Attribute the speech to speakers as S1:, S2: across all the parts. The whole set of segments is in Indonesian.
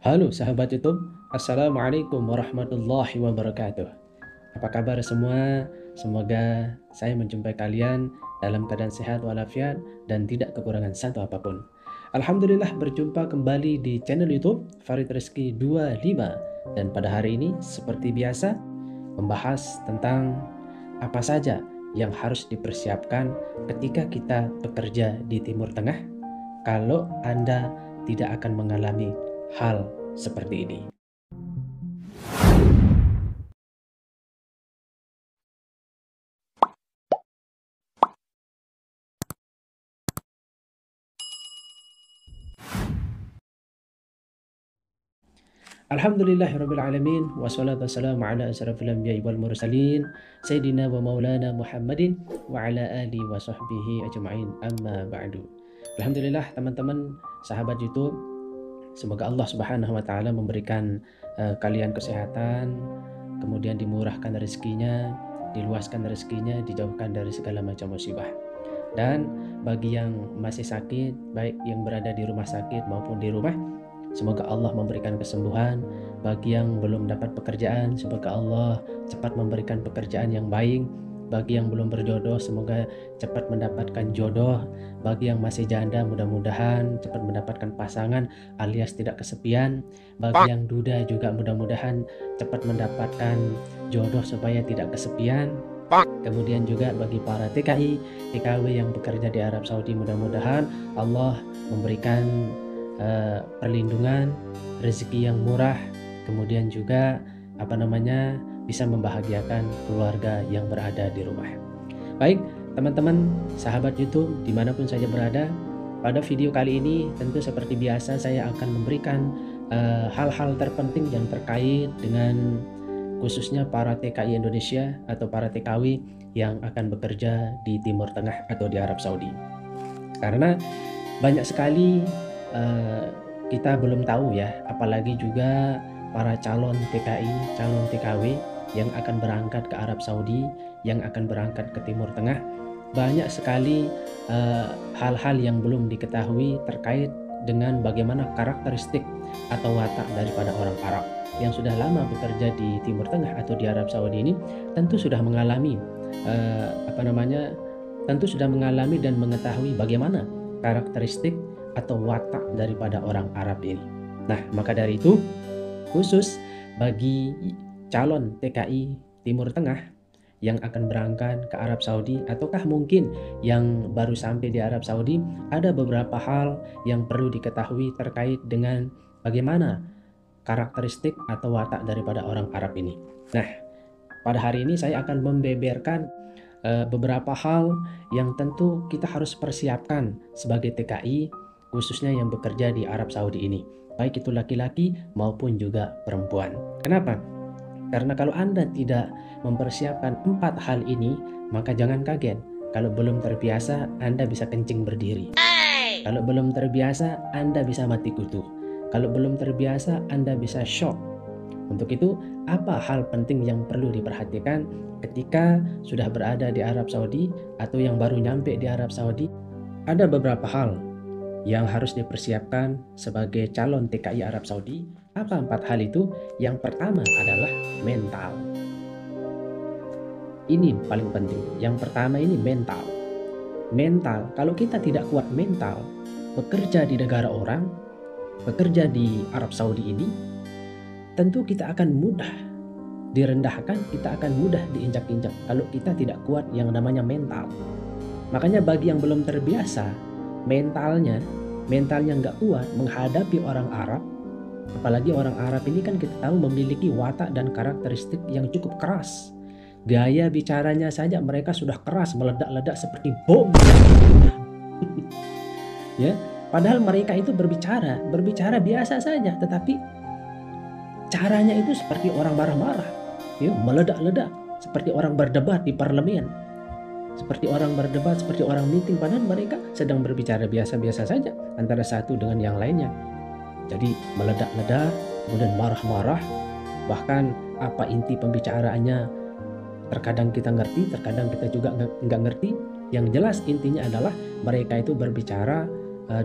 S1: Halo sahabat YouTube, Assalamualaikum warahmatullahi wabarakatuh. Apa kabar semua? Semoga saya menjumpai kalian dalam keadaan sehat walafiat dan tidak kekurangan satu apapun. Alhamdulillah berjumpa kembali di channel YouTube Farid Rizky 25. Dan pada hari ini seperti biasa membahas tentang apa saja yang harus dipersiapkan ketika kita bekerja di Timur Tengah kalau Anda tidak akan mengalami hal seperti ini. Alhamdulillahirrabbilalamin. Wassalatu wassalamu ala asrafil anbiya'i wal mursalin Sayyidina wa maulana Muhammadin wa ala alihi wa sahbihi ajma'in, amma ba'du. Alhamdulillah teman-teman sahabat YouTube, semoga Allah subhanahu wa ta'ala memberikan kalian kesehatan, kemudian dimurahkan rezekinya, diluaskan rezekinya, dijauhkan dari segala macam musibah. Dan bagi yang masih sakit, baik yang berada di rumah sakit maupun di rumah, semoga Allah memberikan kesembuhan. Bagi yang belum dapat pekerjaan, semoga Allah cepat memberikan pekerjaan yang baik. Bagi yang belum berjodoh, semoga cepat mendapatkan jodoh. Bagi yang masih janda, mudah-mudahan cepat mendapatkan pasangan alias tidak kesepian. Bagi yang duda juga mudah-mudahan cepat mendapatkan jodoh supaya tidak kesepian. Kemudian juga bagi para TKI, TKW yang bekerja di Arab Saudi, mudah-mudahan Allah memberikan perlindungan, rezeki yang murah, kemudian juga bisa membahagiakan keluarga yang berada di rumah. Baik teman-teman sahabat YouTube dimanapun saja berada, pada video kali ini tentu seperti biasa saya akan memberikan hal-hal terpenting yang terkait dengan khususnya para TKI Indonesia atau para TKW yang akan bekerja di Timur Tengah atau di Arab Saudi. Karena banyak sekali kita belum tahu ya, apalagi juga para calon TKI, calon TKW yang akan berangkat ke Arab Saudi, yang akan berangkat ke Timur Tengah. Banyak sekali hal-hal yang belum diketahui terkait dengan bagaimana karakteristik atau watak daripada orang Arab yang sudah lama bekerja di Timur Tengah atau di Arab Saudi ini. Tentu sudah mengalami tentu sudah mengalami dan mengetahui bagaimana karakteristik atau watak daripada orang Arab ini. Nah, maka dari itu khusus bagi calon TKI Timur Tengah yang akan berangkat ke Arab Saudi ataukah mungkin yang baru sampai di Arab Saudi, ada beberapa hal yang perlu diketahui terkait dengan bagaimana karakteristik atau watak daripada orang Arab ini. Nah, pada hari ini saya akan membeberkan beberapa hal yang tentu kita harus persiapkan sebagai TKI khususnya yang bekerja di Arab Saudi ini, baik itu laki-laki maupun juga perempuan. Kenapa? Karena kalau Anda tidak mempersiapkan 4 hal ini, maka jangan kaget kalau belum terbiasa Anda bisa kencing berdiri. Kalau belum terbiasa Anda bisa mati kutu. Kalau belum terbiasa Anda bisa shock. Untuk itu, apa hal penting yang perlu diperhatikan ketika sudah berada di Arab Saudi atau yang baru nyampe di Arab Saudi? Ada beberapa hal yang harus dipersiapkan sebagai calon TKI Arab Saudi. Apa 4 hal itu? Yang pertama adalah mental. Ini paling penting. Yang pertama ini mental. Mental, kalau kita tidak kuat mental, bekerja di negara orang, bekerja di Arab Saudi ini, tentu kita akan mudah direndahkan, kita akan mudah diinjak-injak kalau kita tidak kuat yang namanya mental. Makanya bagi yang belum terbiasa, mentalnya nggak kuat menghadapi orang Arab, apalagi orang Arab ini kan kita tahu memiliki watak dan karakteristik yang cukup keras. Gaya bicaranya saja mereka sudah keras, meledak-ledak seperti bom. Ya, padahal mereka itu berbicara biasa saja, tetapi caranya itu seperti orang marah-marah, ya, meledak-ledak seperti orang berdebat di parlemen. Seperti orang berdebat, seperti orang meeting, padahal mereka sedang berbicara biasa-biasa saja antara satu dengan yang lainnya. Jadi meledak-ledak, kemudian marah-marah, bahkan apa inti pembicaraannya terkadang kita ngerti, terkadang kita juga nggak ngerti. Yang jelas intinya adalah mereka itu berbicara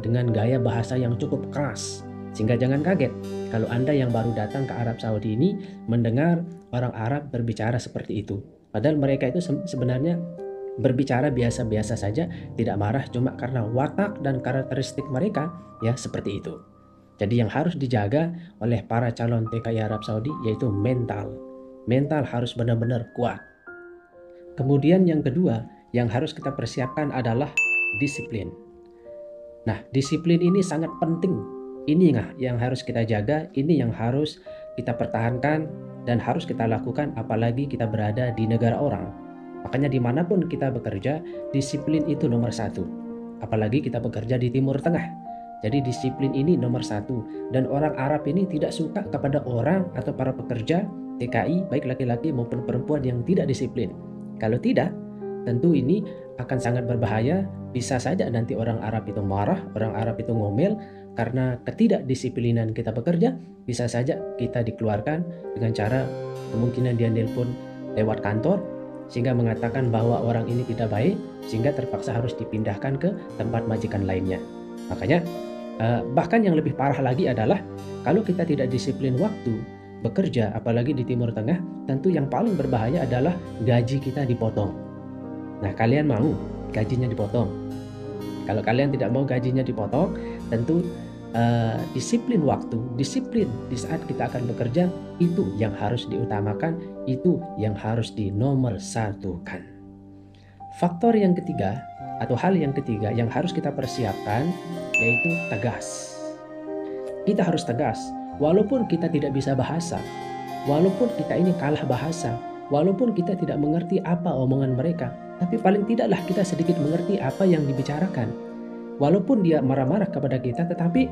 S1: dengan gaya bahasa yang cukup keras. Sehingga jangan kaget kalau Anda yang baru datang ke Arab Saudi ini mendengar orang Arab berbicara seperti itu. Padahal mereka itu sebenarnya berbicara biasa-biasa saja, tidak marah, cuma karena watak dan karakteristik mereka ya seperti itu. Jadi yang harus dijaga oleh para calon TKI Arab Saudi yaitu mental. Mental harus benar-benar kuat. Kemudian yang kedua yang harus kita persiapkan adalah disiplin. Nah, disiplin ini sangat penting. Ini yang harus kita jaga, ini yang harus kita pertahankan dan harus kita lakukan apalagi kita berada di negara orang. Makanya dimanapun kita bekerja, disiplin itu nomor satu. Apalagi kita bekerja di Timur Tengah. Jadi disiplin ini nomor satu. Dan orang Arab ini tidak suka kepada orang atau para pekerja TKI, baik laki-laki maupun perempuan yang tidak disiplin. Kalau tidak, tentu ini akan sangat berbahaya. Bisa saja nanti orang Arab itu marah, orang Arab itu ngomel karena ketidakdisiplinan kita bekerja. Bisa saja kita dikeluarkan dengan cara kemungkinan dia nelpon lewat kantor sehingga mengatakan bahwa orang ini tidak baik, sehingga terpaksa harus dipindahkan ke tempat majikan lainnya. Makanya bahkan yang lebih parah lagi adalah kalau kita tidak disiplin waktu bekerja, apalagi di Timur Tengah, tentu yang paling berbahaya adalah gaji kita dipotong. Nah, kalian mau gajinya dipotong? Kalau kalian tidak mau gajinya dipotong, tentu disiplin waktu, disiplin di saat kita akan bekerja, itu yang harus diutamakan, itu yang harus dinomorsatukan. Faktor yang ketiga atau hal yang ketiga yang harus kita persiapkan yaitu tegas. Kita harus tegas, walaupun kita tidak bisa bahasa, walaupun kita ini kalah bahasa, walaupun kita tidak mengerti apa omongan mereka, tapi paling tidaklah kita sedikit mengerti apa yang dibicarakan. Walaupun dia marah-marah kepada kita, tetapi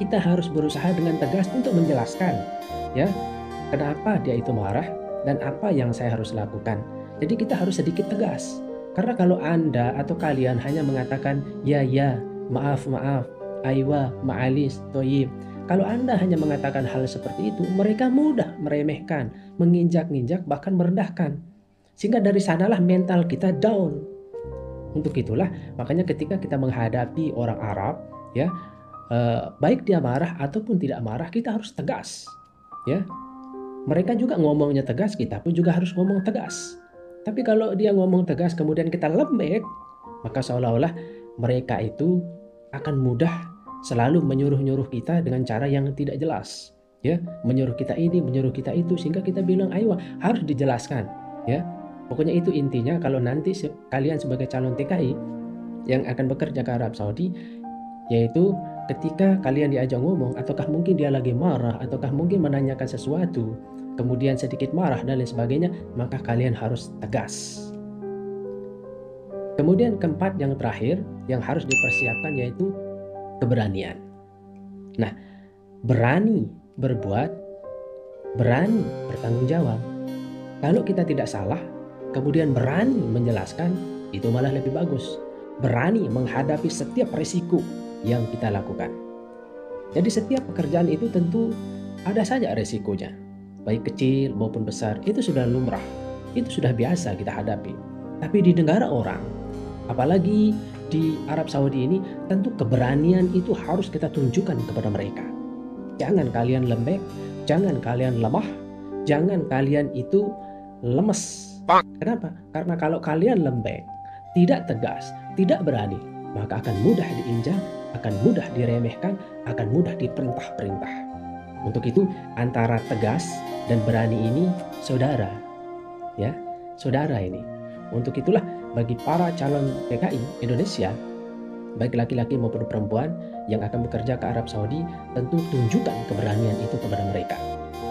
S1: kita harus berusaha dengan tegas untuk menjelaskan, ya, kenapa dia itu marah dan apa yang saya harus lakukan. Jadi kita harus sedikit tegas. Karena kalau Anda atau kalian hanya mengatakan ya, maaf, aywa, ma'alis, toyib. Kalau Anda hanya mengatakan hal seperti itu, mereka mudah meremehkan, menginjak-injak, bahkan merendahkan. Sehingga dari sanalah mental kita down. Untuk itulah, makanya ketika kita menghadapi orang Arab, ya, baik dia marah ataupun tidak marah, kita harus tegas. Ya, mereka juga ngomongnya tegas, kita pun juga harus ngomong tegas. Tapi kalau dia ngomong tegas kemudian kita lembek, maka seolah-olah mereka itu akan mudah selalu menyuruh-nyuruh kita dengan cara yang tidak jelas, ya, menyuruh kita ini, menyuruh kita itu, sehingga kita bilang ayo harus dijelaskan, ya. Pokoknya itu intinya kalau nanti kalian sebagai calon TKI yang akan bekerja ke Arab Saudi, yaitu ketika kalian diajak ngomong, ataukah mungkin dia lagi marah, ataukah mungkin menanyakan sesuatu, kemudian sedikit marah dan lain sebagainya, maka kalian harus tegas. Kemudian keempat yang terakhir yang harus dipersiapkan yaitu keberanian. Nah, berani berbuat, berani bertanggung jawab. Kalau kita tidak salah, kemudian berani menjelaskan, itu malah lebih bagus. Berani menghadapi setiap risiko yang kita lakukan. Jadi setiap pekerjaan itu tentu ada saja risikonya, baik kecil maupun besar, itu sudah lumrah, itu sudah biasa kita hadapi. Tapi di negara orang, apalagi di Arab Saudi ini, tentu keberanian itu harus kita tunjukkan kepada mereka. Jangan kalian lembek, jangan kalian lemah, jangan kalian itu lemes. Kenapa? Karena kalau kalian lembek, tidak tegas, tidak berani, maka akan mudah diinjak, akan mudah diremehkan, akan mudah diperintah-perintah. Untuk itu antara tegas dan berani ini saudara, ya, saudara ini. Untuk itulah bagi para calon TKI Indonesia, baik laki-laki maupun perempuan yang akan bekerja ke Arab Saudi, tentu tunjukkan keberanian itu kepada mereka.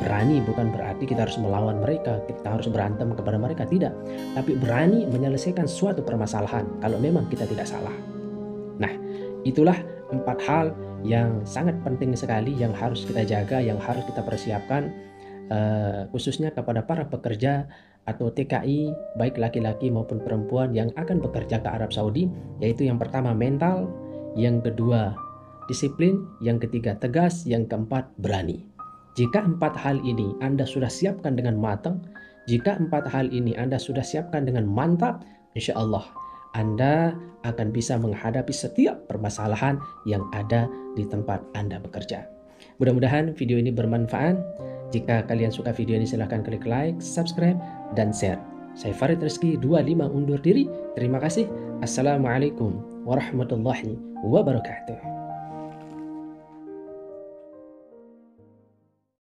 S1: Berani bukan berarti kita harus melawan mereka, kita harus berantem kepada mereka, tidak. Tapi berani menyelesaikan suatu permasalahan kalau memang kita tidak salah. Nah, itulah 4 hal yang sangat penting sekali yang harus kita jaga, yang harus kita persiapkan, khususnya kepada para pekerja atau TKI baik laki-laki maupun perempuan yang akan bekerja ke Arab Saudi, yaitu yang pertama mental, yang kedua disiplin, yang ketiga tegas, yang keempat berani. Jika 4 hal ini Anda sudah siapkan dengan matang, jika 4 hal ini Anda sudah siapkan dengan mantap, insya Allah Anda akan bisa menghadapi setiap permasalahan yang ada di tempat Anda bekerja. Mudah-mudahan video ini bermanfaat. Jika kalian suka video ini, silahkan klik like, subscribe, dan share. Saya Farid Rizky 25 undur diri. Terima kasih. Assalamualaikum warahmatullahi wabarakatuh.